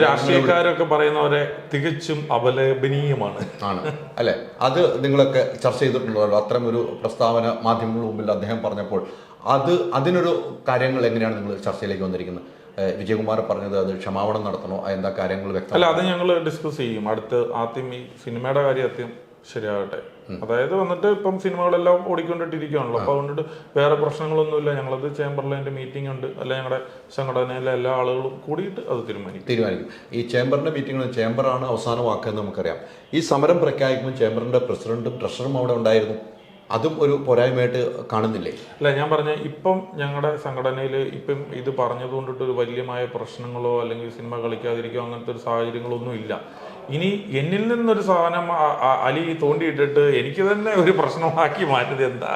രാഷ്ട്രീയക്കാരൊക്കെ പറയുന്നവരെ തികച്ചും അപലപനീയമാണ് അല്ലെ? അത് നിങ്ങളൊക്കെ ചർച്ച ചെയ്തിട്ടുണ്ടല്ലോ, അത്തരം ഒരു പ്രസ്താവന മാധ്യമങ്ങളുടെ മുമ്പിൽ അദ്ദേഹം പറഞ്ഞപ്പോൾ അതിനൊരു കാര്യങ്ങൾ എങ്ങനെയാണ് നിങ്ങൾ ചർച്ചയിലേക്ക് വന്നിരിക്കുന്നത്? വിജയകുമാർ പറഞ്ഞത് അത് ക്ഷമാപണം നടത്തണോ, എന്താ കാര്യങ്ങൾ വ്യക്തം? അല്ല, അത് ഞങ്ങൾ ഡിസ്കസ് ചെയ്യും. ആദ്യം ഈ സിനിമയുടെ കാര്യം ശരിയാകട്ടെ. അതായത് വന്നിട്ട് ഇപ്പം സിനിമകളെല്ലാം ഓടിക്കൊണ്ടിട്ടിരിക്കുകയാണല്ലോ. അപ്പൊ അതുകൊണ്ട് വേറെ പ്രശ്നങ്ങളൊന്നുമില്ല. ഞങ്ങളത് ചേംബറിൽ അതിന്റെ മീറ്റിംഗ് ഉണ്ട്, അല്ലെ ഞങ്ങളുടെ സംഘടനയിലെ എല്ലാ ആളുകളും കൂടിയിട്ട് അത് തീരുമാനിക്കും. ഈ ചേംബറിന്റെ മീറ്റിംഗ്, ചേംബറാണ് അവസാന വാക്കെന്ന് നമുക്കറിയാം. ഈ സമരം പ്രഖ്യാപിക്കുമ്പോൾ ചേംബറിന്റെ പ്രസിഡന്റും ട്രഷററും അവിടെ ഉണ്ടായിരുന്നു. അതും ഒരു പോരായ്മയായിട്ട് കാണുന്നില്ലേ? അല്ല, ഞാൻ പറഞ്ഞ ഇപ്പം ഞങ്ങളുടെ സംഘടനയിൽ ഇപ്പം ഇത് പറഞ്ഞതുകൊണ്ടിട്ട് ഒരു വലിയമായ പ്രശ്നങ്ങളോ അല്ലെങ്കിൽ സിനിമ കളിക്കാതിരിക്കോ അങ്ങനത്തെ ഒരു സാഹചര്യങ്ങളൊന്നും ഇല്ല. ഇനി എന്നിൽ നിന്നൊരു സാധനം അലി തോണ്ടിയിട്ടിട്ട് എനിക്ക് തന്നെ ഒരു പ്രശ്നമാക്കി മാറ്റത് എന്താ?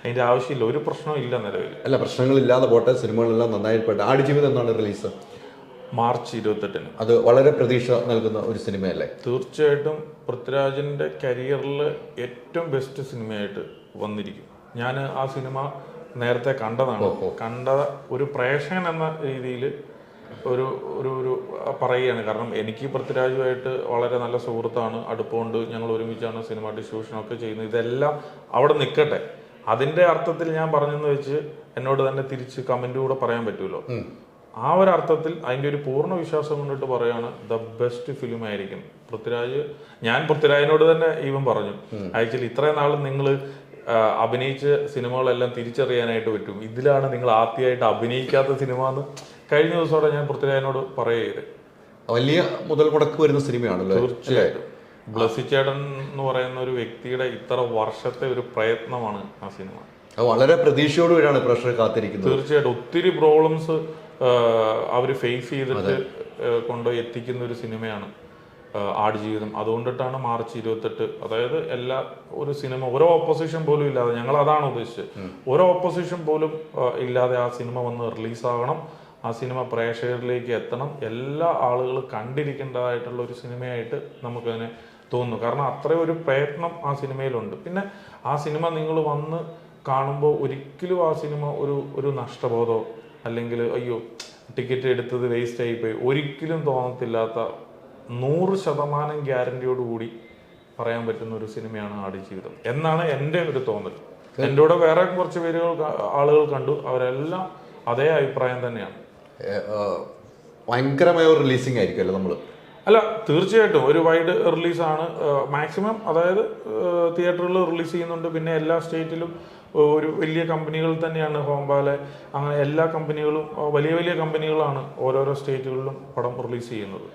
അതിന്റെ ആവശ്യമില്ല, ഒരു പ്രശ്നവും ഇല്ല നിലവിൽ. അല്ല, പ്രശ്നങ്ങളില്ലാതെ പോട്ടെ, സിനിമകളെല്ലാം നന്നായിട്ട് പോട്ടെ. ആടുജീവിതം എന്നാണ് റിലീസ്? മാർച്ച് 28-ന്. അത് വളരെ പ്രതീക്ഷ നൽകുന്ന ഒരു സിനിമയല്ലേ? തീർച്ചയായിട്ടും പൃഥ്വിരാജിന്റെ കരിയറിൽ ഏറ്റവും ബെസ്റ്റ് സിനിമയായിട്ട് വന്നിരിക്കും. ഞാൻ ആ സിനിമ നേരത്തെ കണ്ടതാണ്. കണ്ട ഒരു പ്രേക്ഷകൻ എന്ന രീതിയിൽ ഒരു ഒരു ഒരു പറയുകയാണ്. കാരണം എനിക്ക് പൃഥ്വിരാജുമായിട്ട് വളരെ നല്ല സുഹൃത്താണ്, അടുപ്പമുണ്ട്. ഞങ്ങൾ ഒരുമിച്ചാണ് സിനിമ ഡിസ്ട്രിബ്യൂഷനൊക്കെ ചെയ്യുന്നത്. ഇതെല്ലാം അവിടെ നിൽക്കട്ടെ. അതിന്റെ അർത്ഥത്തിൽ ഞാൻ പറഞ്ഞെന്ന് വെച്ച് എന്നോട് തന്നെ തിരിച്ച് കമന്റ് കൂടെ പറയാൻ പറ്റുമല്ലോ. ആ ഒരു അർത്ഥത്തിൽ അതിന്റെ ഒരു പൂർണ്ണ വിശ്വാസം കൊണ്ടിട്ട് പറയാണ് ദ ബെസ്റ്റ് ഫിലിം ആയിരിക്കും പൃഥ്വിരാജ്. ഞാൻ പൃഥ്വിരാജിനോട് തന്നെ ഈവൻ പറഞ്ഞു, ആക്ച്വലി ഇത്രയും നാളും നിങ്ങൾ അഭിനയിച്ച സിനിമകളെല്ലാം തിരിച്ചറിയാനായിട്ട് പറ്റും, ഇതിലാണ് നിങ്ങൾ ആദ്യമായിട്ട് അഭിനയിക്കാത്ത സിനിമ എന്ന് കഴിഞ്ഞ ദിവസത്തോടെ ഞാൻ പൃഥ്വിരാജിനോട് പറയുക. വലിയ മുതൽ മുടക്ക് വരുന്ന സിനിമയാണല്ലോ. തീർച്ചയായിട്ടും ബ്ലസ്സി ചേട്ടൻ എന്ന് പറയുന്ന ഒരു വ്യക്തിയുടെ ഇത്ര വർഷത്തെ ഒരു പ്രയത്നമാണ് ആ സിനിമ. വളരെ പ്രതീക്ഷയോടുകൂടിയാണ് പ്രേക്ഷകർ കാത്തിരിക്കുന്നത്. തീർച്ചയായിട്ടും ഒത്തിരി പ്രോബ്ലംസ് അവർ ഫേസ് ചെയ്തിട്ട് കൊണ്ടുപോയി എത്തിക്കുന്ന ഒരു സിനിമയാണ് ആടുജീവിതം. അതുകൊണ്ടിട്ടാണ് മാർച്ച് 28, അതായത് ഒരു സിനിമ ഓരോ ഓപ്പോസിഷൻ പോലും ഇല്ലാതെ, ഞങ്ങൾ അതാണ് ഉദ്ദേശിച്ചത്, ഓരോ ഓപ്പോസിഷൻ പോലും ഇല്ലാതെ ആ സിനിമ വന്ന് റിലീസാകണം. ആ സിനിമ പ്രേക്ഷകരിലേക്ക് എത്തണം. എല്ലാ ആളുകളും കണ്ടിരിക്കേണ്ടതായിട്ടുള്ള ഒരു സിനിമയായിട്ട് നമുക്കതിനെ തോന്നുന്നു. കാരണം അത്രയും ഒരു പ്രയത്നം ആ സിനിമയിലുണ്ട്. പിന്നെ ആ സിനിമ നിങ്ങൾ വന്ന് കാണുമ്പോൾ ഒരിക്കലും ആ സിനിമ ഒരു നഷ്ടബോധമോ അല്ലെങ്കിൽ അയ്യോ ടിക്കറ്റ് എടുത്തത് വേസ്റ്റ് ആയിപ്പോയി ഒരിക്കലും തോന്നത്തില്ലാത്ത 100% ഗ്യാരണ്ടിയോടുകൂടി പറയാൻ പറ്റുന്ന ഒരു സിനിമയാണ് ആടുജീവിതം എന്നാണ് എൻ്റെ ഒരു തോന്നൽ. എൻ്റെ കൂടെ വേറെ കുറച്ച് ആളുകൾ കണ്ടു, അവരെല്ലാം അതേ അഭിപ്രായം തന്നെയാണ്. ഭയങ്കരമായ ഒരു റിലീസിംഗ് ആയിരിക്കുമല്ലോ നമ്മൾ? അല്ല, തീർച്ചയായിട്ടും ഒരു വൈഡ് റിലീസാണ് മാക്സിമം. അതായത് തിയേറ്ററുകളിൽ റിലീസ് ചെയ്യുന്നുണ്ട്. പിന്നെ എല്ലാ സ്റ്റേറ്റിലും ഒരു വലിയ കമ്പനികൾ തന്നെയാണ്, ഹോംബാലെ അങ്ങനെ എല്ലാ കമ്പനികളും വലിയ വലിയ കമ്പനികളാണ് ഓരോരോ സ്റ്റേറ്റുകളിലും പടം റിലീസ് ചെയ്യുന്നത്.